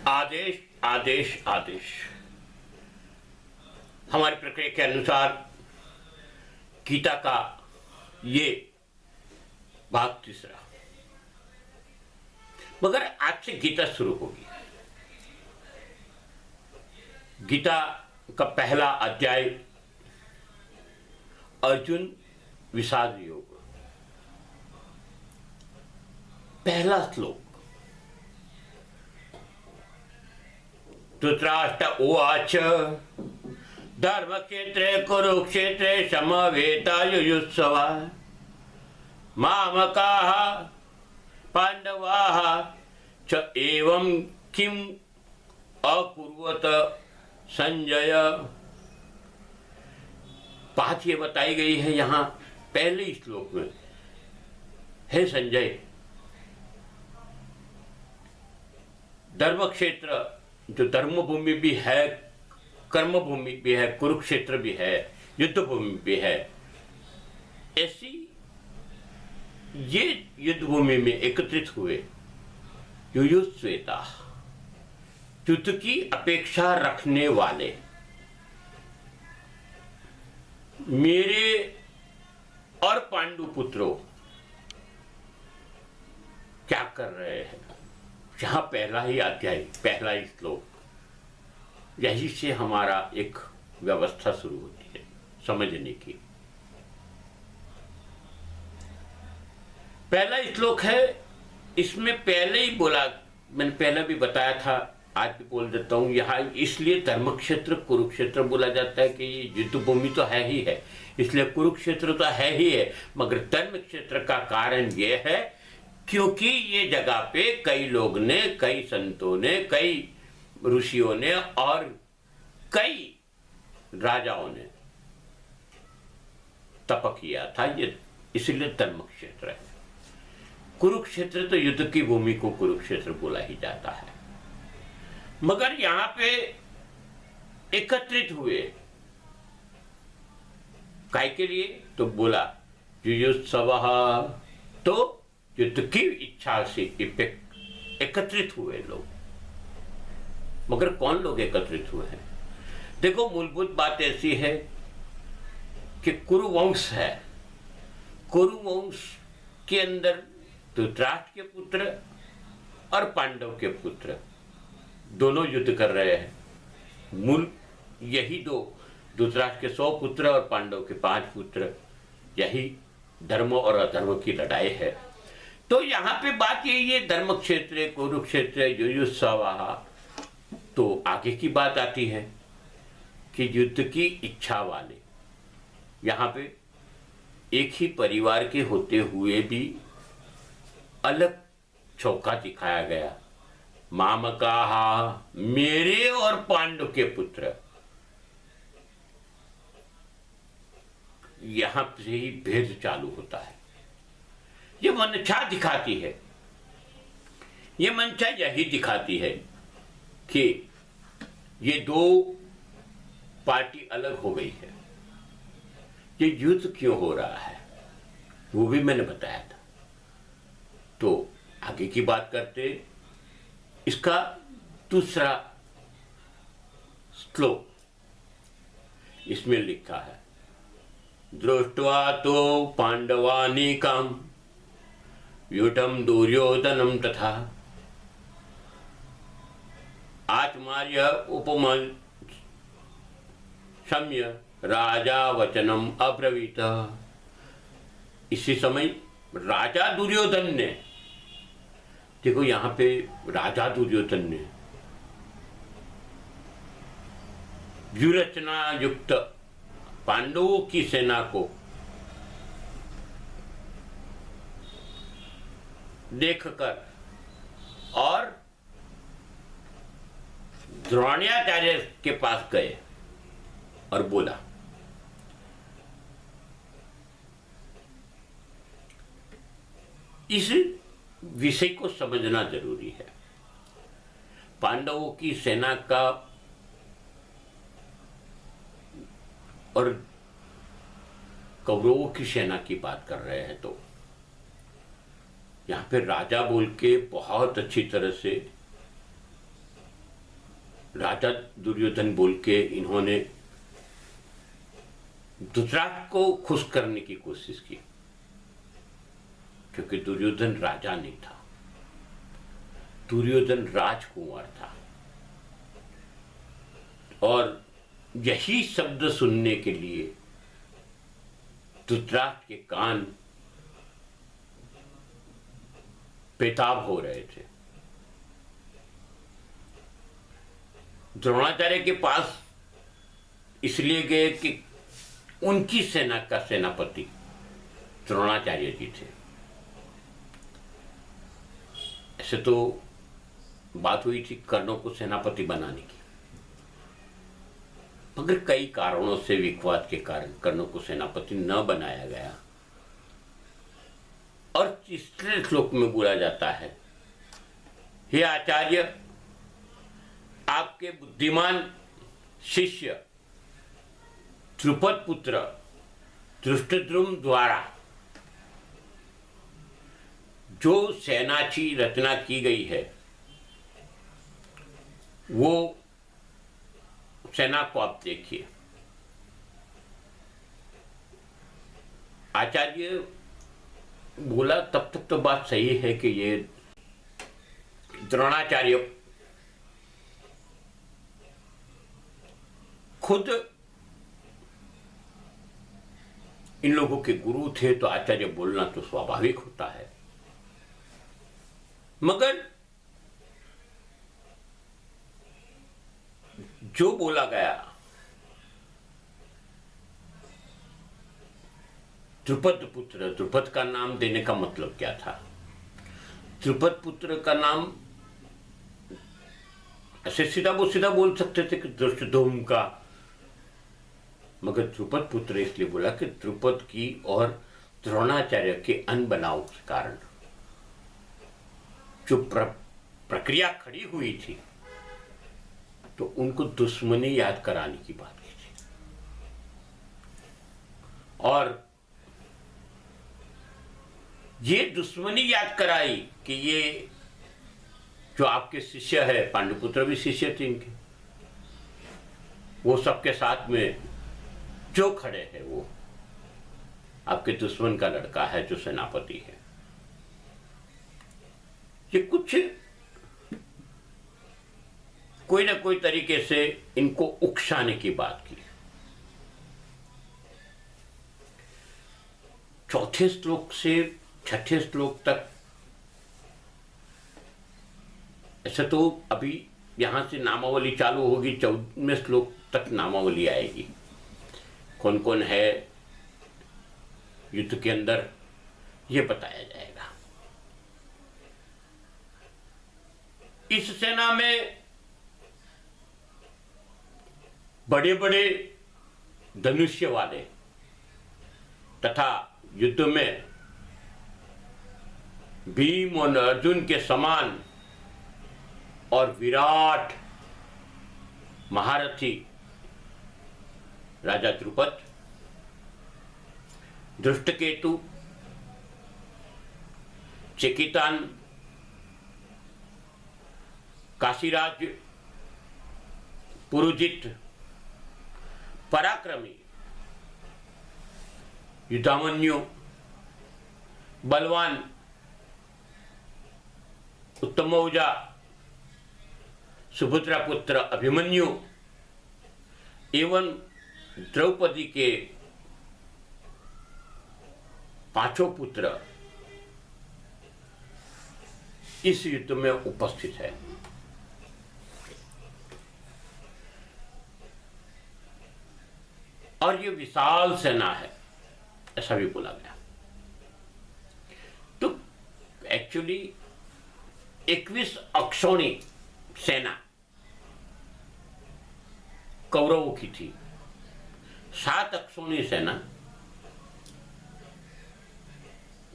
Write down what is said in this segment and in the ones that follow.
आदेश आदेश आदेश। हमारी प्रक्रिया के अनुसार गीता का ये भाग तीसरा, मगर आज से गीता शुरू होगी। गीता का पहला अध्याय अर्जुन विषाद योग, पहला श्लोक। धृतराष्ट्र उवाच धर्मक्षेत्रे कुरुक्षेत्रे समवेतायुयुत्सवा मामकाः पांडवाः च एवं किम अकुर्वत संजय। बात ये बताई गई है यहाँ पहले श्लोक में। हे संजय, धर्म क्षेत्र जो धर्म भूमि भी है, कर्म भूमि भी है, कुरुक्षेत्र भी है, युद्ध भूमि भी है, ऐसी ये युद्ध भूमि में एकत्रित हुए युयुत्सवेता, युद्ध की अपेक्षा रखने वाले मेरे और पांडु पुत्रों क्या कर रहे हैं। यहां पहला ही अध्याय, पहला ही श्लोक, यही से हमारा एक व्यवस्था शुरू होती है समझने की। पहला श्लोक है, इसमें पहले ही बोला, मैंने पहले भी बताया था, आज भी बोल देता हूं। यहाँ इसलिए धर्म क्षेत्र कुरुक्षेत्र बोला जाता है कि ये युद्ध भूमि तो है ही है, इसलिए कुरुक्षेत्र तो है ही है, मगर धर्म क्षेत्र का कारण यह है क्योंकि ये जगह पे कई लोग ने, कई संतों ने, कई ऋषियों ने और कई राजाओं ने तप किया था, ये इसलिए धर्म क्षेत्र है। कुरुक्षेत्र तो युद्ध की भूमि को कुरुक्षेत्र बोला ही जाता है, मगर यहां पे एकत्रित हुए काय के लिए, तो बोला युयुत्सवः, तो युद्ध की इच्छा से एकत्रित हुए लोग। मगर कौन लोग एकत्रित हुए हैं? देखो, मूलभूत बात ऐसी है कि कुरुवंश है, कुरुवंश के अंदर धृतराष्ट्र के पुत्र और पांडव के पुत्र दोनों युद्ध कर रहे हैं। मूल यही दो, धृतराष्ट्र के 100 पुत्र और पांडव के 5 पुत्र, यही धर्म और अधर्म की लड़ाई है। तो यहाँ पे बात यही है, धर्म क्षेत्र कुरुक्षेत्र युयुत्सवः। तो आगे की बात आती है कि युद्ध की इच्छा वाले, यहाँ पे एक ही परिवार के होते हुए भी अलग चौका दिखाया गया। मामकाः, मेरे और पांडव के पुत्र, यहां से ही भेद चालू होता है। ये मंशा दिखाती है, ये मंशा यही दिखाती है कि ये दो पार्टी अलग हो गई है। ये युद्ध क्यों हो रहा है वो भी मैंने बताया था। तो आगे की बात करते, इसका दूसरा श्लोक, इसमें लिखा है, दृष्ट्वा तो पांडवानीकम् व्यूढम् दुर्योधनम् तथा आचमार्य उपमन्यु राजा वचनम् अब्रवीत। इसी समय राजा दुर्योधन ने, देखो यहां पे राजा दुर्योधन ने व्यूरचना युक्त पांडवों की सेना को देखकर और द्रोणाचार्य के पास गए और बोला, इस विषय को समझना जरूरी है। पांडवों की सेना का और कौरवों की सेना की बात कर रहे हैं, तो यहाँ पे राजा बोल के बहुत अच्छी तरह से राजा दुर्योधन बोल के इन्होंने धृतराष्ट्र को खुश करने की कोशिश की, क्योंकि दुर्योधन राजा नहीं था, दुर्योधन राजकुमार था। और यही शब्द सुनने के लिए धृतराष्ट्र के कान बेताब हो रहे थे। द्रोणाचार्य के पास इसलिए गए कि उनकी सेना का सेनापति द्रोणाचार्य जी थे। ऐसे तो बात हुई थी कर्णों को सेनापति बनाने की, मगर कई कारणों से, विवाद के कारण कर्णों को सेनापति न बनाया गया। और तीसरे श्लोक में बोला जाता है, हे आचार्य, आपके बुद्धिमान शिष्य द्रुपद पुत्र धृष्टद्युम्न द्वारा जो सेना की रचना की गई है, वो सेना को आप देखिए। आचार्य बोला, तब तक तो बात सही है कि ये द्रोणाचार्य खुद इन लोगों के गुरु थे, तो आचार्य बोलना तो स्वाभाविक होता है। मगर जो बोला गया, द्रुपद पुत्र, द्रुपद का नाम देने का मतलब क्या था? द्रुपद पुत्र का नाम ऐसे सीधा बोल सकते थे कि धृष्टद्युम्न का, मगर द्रुपद पुत्र इसलिए बोला कि द्रुपद की और द्रोणाचार्य के अनबनाव के कारण जो प्रक्रिया खड़ी हुई थी, तो उनको दुश्मनी याद कराने की बात की थी। और ये दुश्मनी याद कराई कि ये जो आपके शिष्य है, पांडुपुत्र भी शिष्य थे इनके, वो सबके साथ में जो खड़े हैं वो आपके दुश्मन का लड़का है जो सेनापति है। ये कुछ कोई ना कोई तरीके से इनको उकसाने की बात की। चौथे श्लोक से छठे श्लोक तक, ऐसे तो अभी यहां से नामावली चालू होगी, 14वें श्लोक तक नामावली आएगी। कौन कौन है युद्ध के अंदर, यह बताया जाएगा। इस सेना में बड़े बड़े धनुष्य वाले तथा युद्ध में भीम और अर्जुन के समान और विराट महारथी राजा द्रुपद, धृष्टकेतु, चेकितान, काशीराज, पुरुजित, पराक्रमी, युधामन्यु, बलवान, उत्तमौजा, सुभद्रा पुत्र अभिमन्यु एवं द्रौपदी के पांचों पुत्र इस युद्ध में उपस्थित है। और ये विशाल सेना है, ऐसा भी बोला गया। तो एक्चुअली 21 अक्षौणी सेना कौरवों की थी, 7 अक्षौणी सेना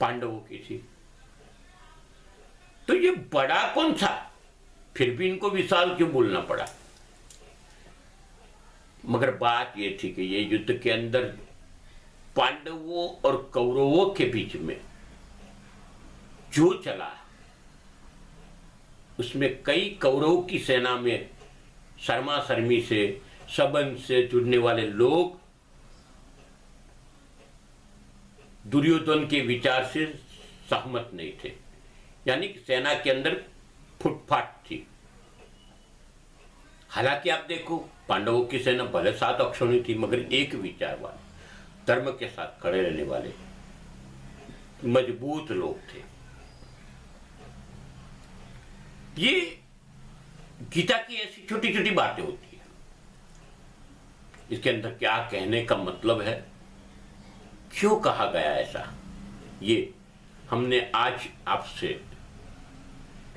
पांडवों की थी। तो ये बड़ा कौन था? फिर भी इनको विशाल क्यों बोलना पड़ा? मगर बात ये थी कि ये युद्ध के अंदर पांडवों और कौरवों के बीच में जो चला, उसमें कई कौरवों की सेना में शर्मा शर्मी से, संबंध से जुड़ने वाले लोग दुर्योधन के विचार से सहमत नहीं थे। यानी कि सेना के अंदर फुटफाट थी। हालांकि आप देखो, पांडवों की सेना भले 7 अक्षौणी थी, मगर एक विचार वाले, धर्म के साथ खड़े रहने वाले मजबूत लोग थे। ये गीता की ऐसी छोटी छोटी बातें होती है, इसके अंदर क्या कहने का मतलब है, क्यों कहा गया ऐसा, ये हमने आज आपसे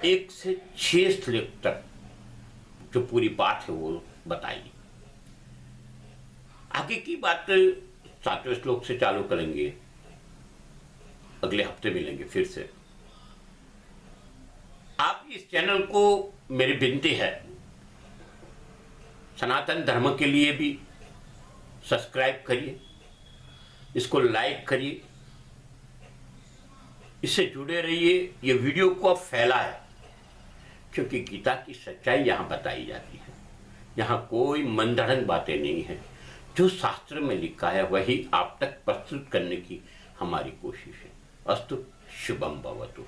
1 से 6 श्लोक तक जो पूरी बात है वो बताई। आगे की बात 7वें श्लोक से चालू करेंगे, अगले हफ्ते मिलेंगे फिर से। आप इस चैनल को मेरी विनती है, सनातन धर्म के लिए भी सब्सक्राइब करिए, इसको लाइक करिए, इससे जुड़े रहिए, ये वीडियो को अब फैलाएं, क्योंकि गीता की सच्चाई यहां बताई जाती है। यहां कोई मनगढ़ंत बातें नहीं है, जो शास्त्र में लिखा है वही आप तक प्रस्तुत करने की हमारी कोशिश है। अस्तु, शुभम भवतु।